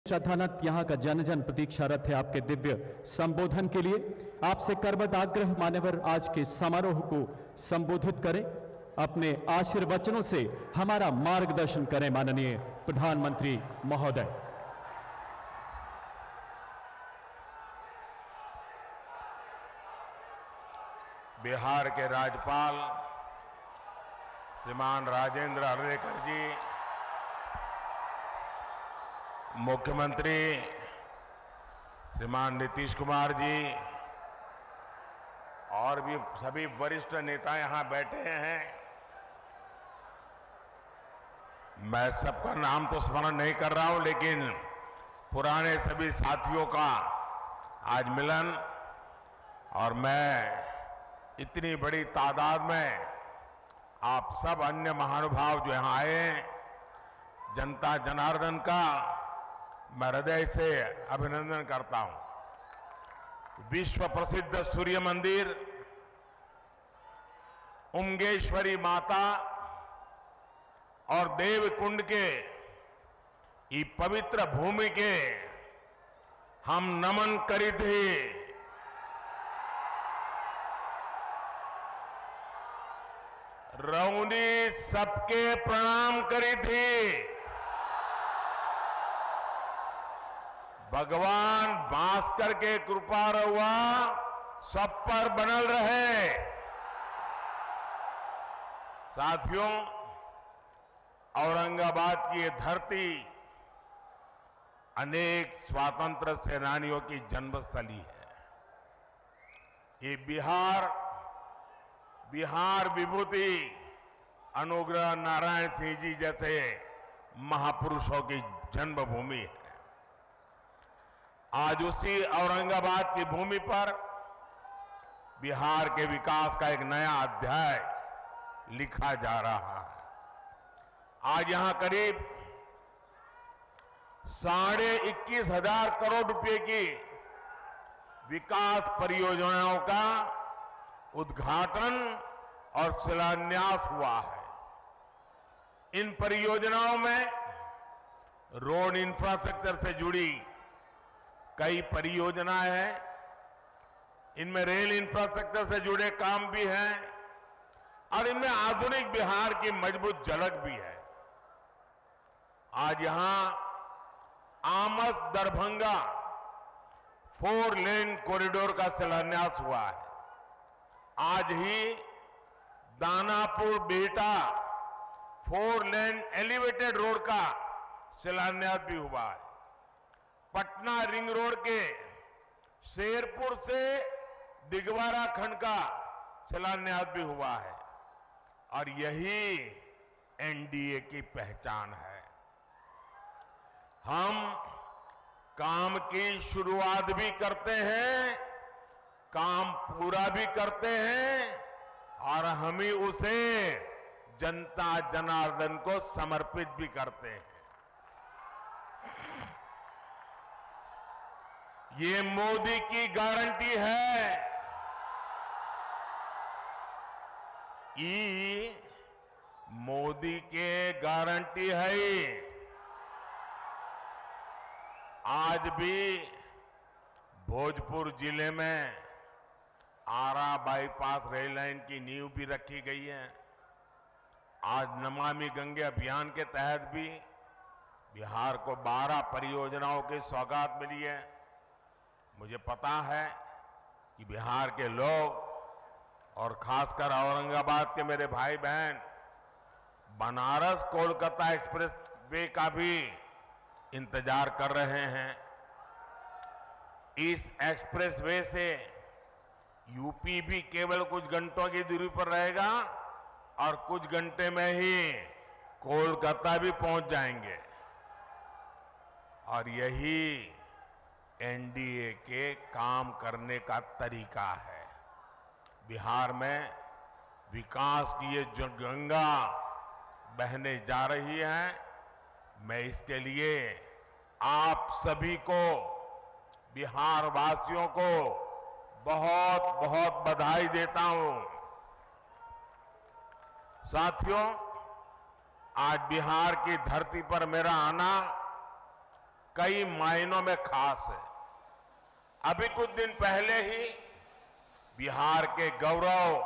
श्रद्धानत यहाँ का जन जन प्रतीक्षारत है आपके दिव्य संबोधन के लिए। आपसे करबद्ध आग्रह मान्यवर आज के समारोह को संबोधित करें, अपने आशीर्वचनों से हमारा मार्गदर्शन करें माननीय प्रधानमंत्री महोदय। बिहार के राज्यपाल श्रीमान राजेंद्र अर्लेकर जी, मुख्यमंत्री श्रीमान नीतीश कुमार जी और भी सभी वरिष्ठ नेता यहां बैठे हैं। मैं सबका नाम तो स्मरण नहीं कर रहा हूं, लेकिन पुराने सभी साथियों का आज मिलन, और मैं इतनी बड़ी तादाद में आप सब अन्य महानुभाव जो यहां आए, जनता जनार्दन का मैं हृदय से अभिनंदन करता हूं। विश्व प्रसिद्ध सूर्य मंदिर, उमगेश्वरी माता और देवकुंड के ये पवित्र भूमि के हम नमन करी थी। रौनी सबके प्रणाम करी थी। भगवान भास्कर के कृपा रहुआ सब पर बनल रहे। साथियों, औरंगाबाद की ये धरती अनेक स्वातंत्र सेनानियों की जन्मस्थली है। ये बिहार विभूति अनुग्रह नारायण सिंह जी जैसे महापुरुषों की जन्मभूमि है। आज उसी औरंगाबाद की भूमि पर बिहार के विकास का एक नया अध्याय लिखा जा रहा है। आज यहां करीब 21,500 करोड़ रुपए की विकास परियोजनाओं का उद्घाटन और शिलान्यास हुआ है। इन परियोजनाओं में रोड इंफ्रास्ट्रक्चर से जुड़ी कई परियोजनाएं हैं, इनमें रेल इंफ्रास्ट्रक्चर से जुड़े काम भी हैं और इनमें आधुनिक बिहार की मजबूत झलक भी है। आज यहां आमस दरभंगा 4 लेन कॉरिडोर का शिलान्यास हुआ है। आज ही Danapur Bihta 4 lane elevated road का शिलान्यास भी हुआ है। पटना रिंग रोड के शेरपुर से दिगवारा खंड का शिलान्यास भी हुआ है। और यही एनडीए की पहचान है। हम काम की शुरुआत भी करते हैं, काम पूरा भी करते हैं और हम ही उसे जनता जनार्दन को समर्पित भी करते हैं। ये मोदी की गारंटी है। ये मोदी के गारंटी है। आज भी भोजपुर जिले में आरा बाईपास रेल लाइन की नींव भी रखी गई है। आज नमामि गंगे अभियान के तहत भी बिहार को 12 परियोजनाओं की सौगात मिली है। मुझे पता है कि बिहार के लोग और खासकर औरंगाबाद के मेरे भाई बहन बनारस कोलकाता एक्सप्रेस वे का भी इंतजार कर रहे हैं। इस एक्सप्रेस वे से यूपी भी केवल कुछ घंटों की दूरी पर रहेगा और कुछ घंटे में ही कोलकाता भी पहुंच जाएंगे। और यही एनडीए के काम करने का तरीका है। बिहार में विकास की ये जो गंगा बहने जा रही है, मैं इसके लिए आप सभी को, बिहार वासियों को बहुत बहुत बधाई देता हूं। साथियों, आज बिहार की धरती पर मेरा आना कई मायनों में खास है। अभी कुछ दिन पहले ही बिहार के गौरव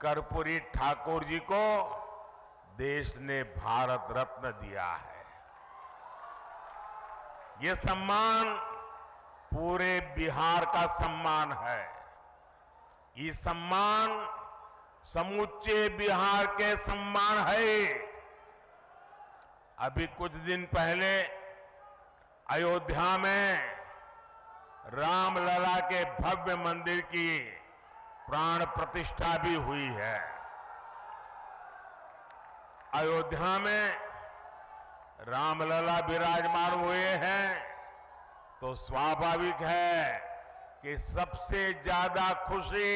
कर्पूरी ठाकुर जी को देश ने भारत रत्न दिया है। ये सम्मान पूरे बिहार का सम्मान है। ये सम्मान समूचे बिहार के सम्मान है। अभी कुछ दिन पहले अयोध्या में रामलला के भव्य मंदिर की प्राण प्रतिष्ठा भी हुई है। अयोध्या में रामलला विराजमान हुए हैं तो स्वाभाविक है कि सबसे ज्यादा खुशी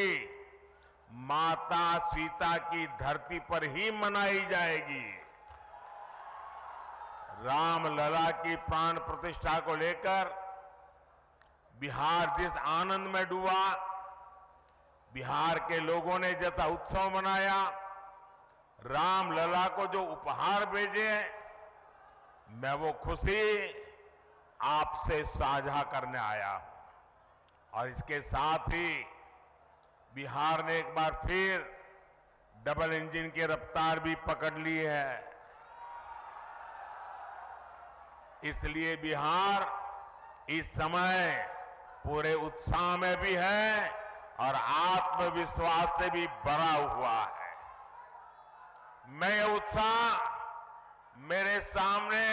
माता सीता की धरती पर ही मनाई जाएगी। रामलला की प्राण प्रतिष्ठा को लेकर बिहार जिस आनंद में डूबा, बिहार के लोगों ने जैसा उत्सव मनाया, रामलला को जो उपहार भेजे, मैं वो खुशी आपसे साझा करने आया हूं। और इसके साथ ही बिहार ने एक बार फिर डबल इंजन की रफ्तार भी पकड़ ली है। इसलिए बिहार इस समय पूरे उत्साह में भी है और आत्मविश्वास से भी भरा हुआ है। मैं ये उत्साह मेरे सामने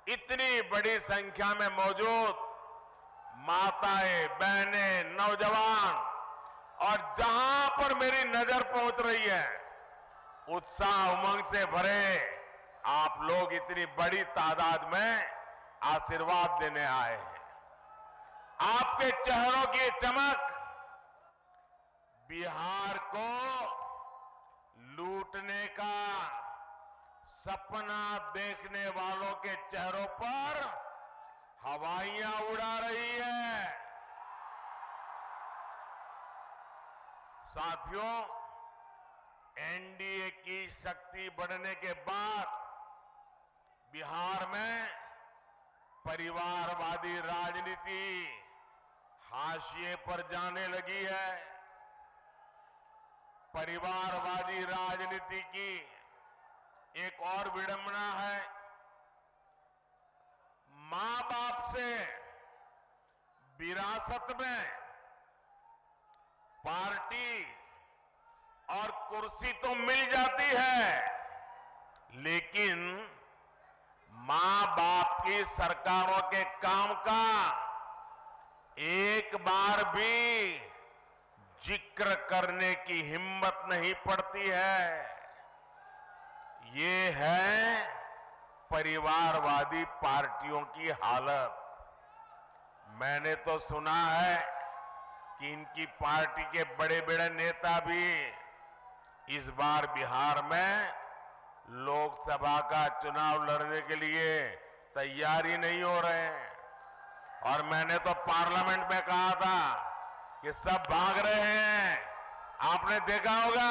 इतनी बड़ी संख्या में मौजूद माताएं, बहनें, नौजवान और जहां पर मेरी नजर पहुंच रही है, उत्साह उमंग से भरे आप लोग इतनी बड़ी तादाद में आशीर्वाद देने आए हैं। आपके चेहरों की चमक बिहार को लूटने का सपना देखने वालों के चेहरों पर हवाइयां उड़ा रही है। साथियों, एनडीए की शक्ति बढ़ने के बाद बिहार में परिवारवादी राजनीति हाशिए पर जाने लगी है। परिवारवादी राजनीति की एक और विडंबना है, मां बाप से विरासत में पार्टी और कुर्सी तो मिल जाती है, लेकिन मां बाप की सरकारों के काम का एक बार भी जिक्र करने की हिम्मत नहीं पड़ती है। ये है परिवारवादी पार्टियों की हालत। मैंने तो सुना है कि इनकी पार्टी के बड़े बड़े नेता भी इस बार बिहार में लोकसभा का चुनाव लड़ने के लिए तैयारी नहीं हो रहे हैं। और मैंने तो पार्लियामेंट में कहा था कि सब भाग रहे हैं। आपने देखा होगा,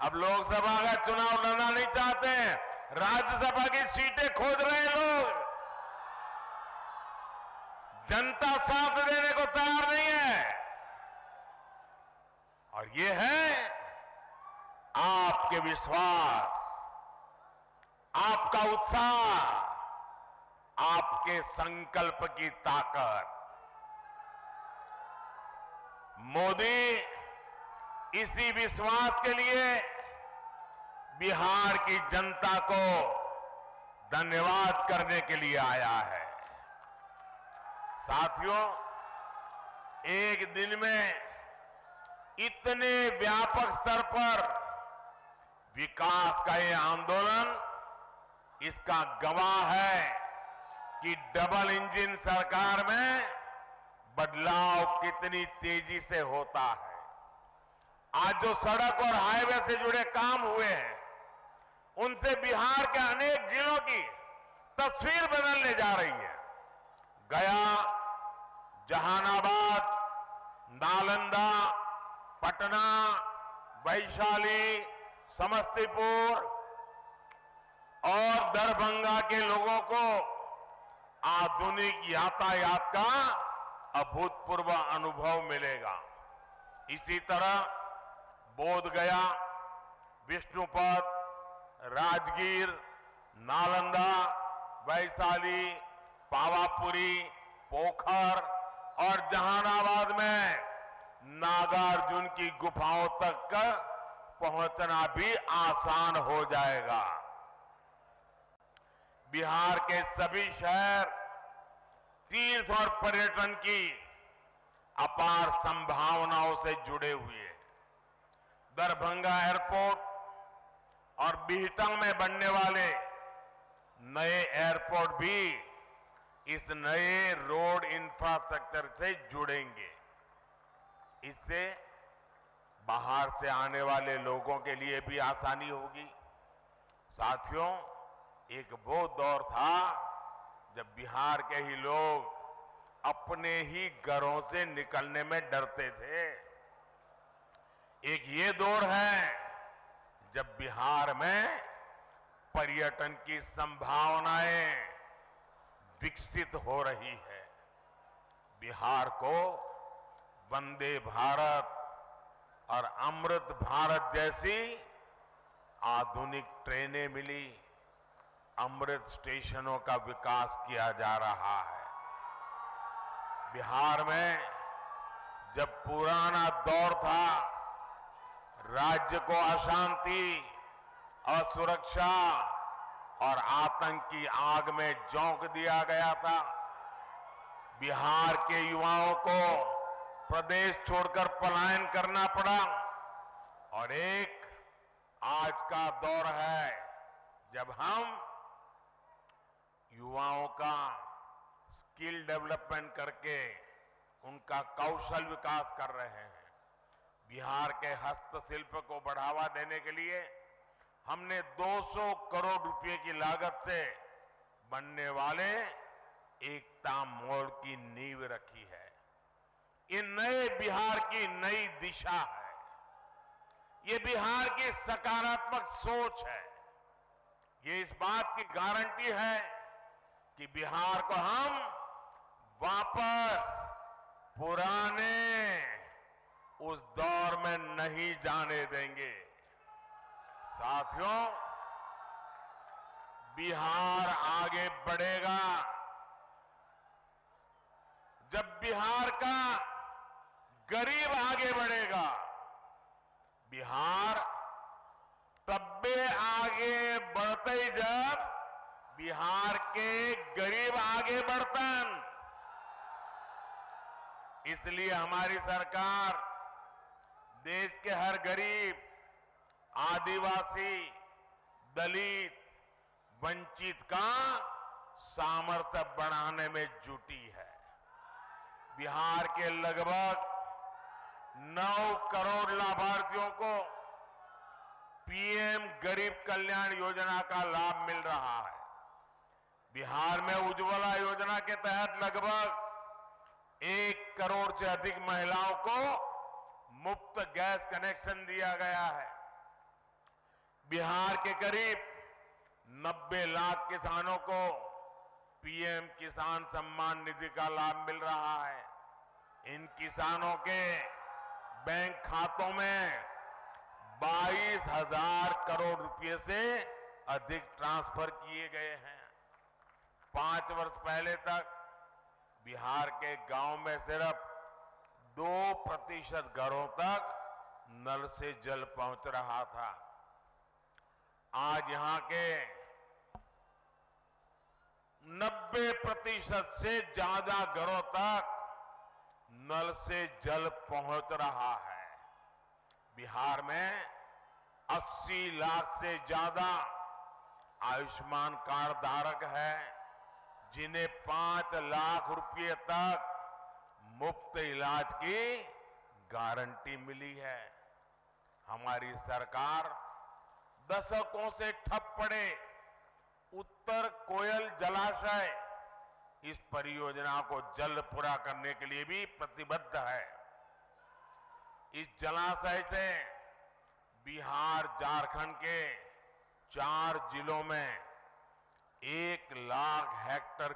अब लोकसभा का चुनाव लड़ना नहीं चाहते, राज्यसभा की सीटें खोज रहे हैं लोग। जनता साथ देने को तैयार नहीं है। और ये है आपके विश्वास, आपका उत्साह, आपके संकल्प की ताकत। मोदी इसी विश्वास के लिए बिहार की जनता को धन्यवाद करने के लिए आया है। साथियों, एक दिन में इतने व्यापक स्तर पर विकास का ये आंदोलन इसका गवाह है कि डबल इंजन सरकार में बदलाव कितनी तेजी से होता है। आज जो सड़क और हाईवे से जुड़े काम हुए हैं, उनसे बिहार के अनेक जिलों की तस्वीर बदलने जा रही है। गया, जहानाबाद, नालंदा, पटना, वैशाली, समस्तीपुर और दरभंगा के लोगों को आधुनिक यातायात का अभूतपूर्व अनुभव मिलेगा। इसी तरह बोधगया, विष्णुपद, राजगीर, नालंदा, वैशाली, पावापुरी, पोखर और जहानाबाद में नागार्जुन की गुफाओं तक पहुंचना भी आसान हो जाएगा। बिहार के सभी शहर तीर्थ और पर्यटन की अपार संभावनाओं से जुड़े हुए हैं। दरभंगा एयरपोर्ट और बिहटा में बनने वाले नए एयरपोर्ट भी इस नए रोड इंफ्रास्ट्रक्चर से जुड़ेंगे। इससे बाहर से आने वाले लोगों के लिए भी आसानी होगी। साथियों, एक वो दौर था जब बिहार के ही लोग अपने ही घरों से निकलने में डरते थे। एक ये दौर है जब बिहार में पर्यटन की संभावनाएं विकसित हो रही है। बिहार को वंदे भारत और अमृत भारत जैसी आधुनिक ट्रेनें मिली। अमृत स्टेशनों का विकास किया जा रहा है। बिहार में जब पुराना दौर था, राज्य को अशांति, असुरक्षा और आतंक की आग में झोंक दिया गया था। बिहार के युवाओं को प्रदेश छोड़कर पलायन करना पड़ा और एक आज का दौर है जब हम युवाओं का स्किल डेवलपमेंट करके उनका कौशल विकास कर रहे हैं। बिहार के हस्तशिल्प को बढ़ावा देने के लिए हमने 200 करोड़ रुपए की लागत से बनने वाले एकता मॉल की नींव रखी है। ये नए बिहार की नई दिशा है। ये बिहार की सकारात्मक सोच है। ये इस बात की गारंटी है कि बिहार को हम वापस पुराने उस दौर में नहीं जाने देंगे। साथियों, बिहार आगे बढ़ेगा जब बिहार का गरीब आगे बढ़ेगा। बिहार तब्बे आगे बढ़ते ही जब बिहार के गरीब आगे बढ़तन। इसलिए हमारी सरकार देश के हर गरीब, आदिवासी, दलित, वंचित का सामर्थ्य बढ़ाने में जुटी है। बिहार के लगभग 9 करोड़ लाभार्थियों को पीएम गरीब कल्याण योजना का लाभ मिल रहा है। बिहार में उज्ज्वला योजना के तहत लगभग 1 करोड़ से अधिक महिलाओं को मुफ्त गैस कनेक्शन दिया गया है। बिहार के करीब 90 लाख किसानों को पीएम किसान सम्मान निधि का लाभ मिल रहा है। इन किसानों के बैंक खातों में 22,000 करोड़ रुपए से अधिक ट्रांसफर किए गए हैं। 5 वर्ष पहले तक बिहार के गांव में सिर्फ 2% घरों तक नल से जल पहुंच रहा था। आज यहां के 90% से ज्यादा घरों तक नल से जल पहुंच रहा है। बिहार में 80 लाख से ज्यादा आयुष्मान कार्ड धारक है, जिन्हें 5 लाख रुपए तक मुफ्त इलाज की गारंटी मिली है। हमारी सरकार दशकों से ठप पड़े उत्तर कोयल जलाशय इस परियोजना को जल्द पूरा करने के लिए भी प्रतिबद्ध है। इस जलाशय से बिहार, झारखंड के 4 जिलों में 1 लाख हेक्टेयर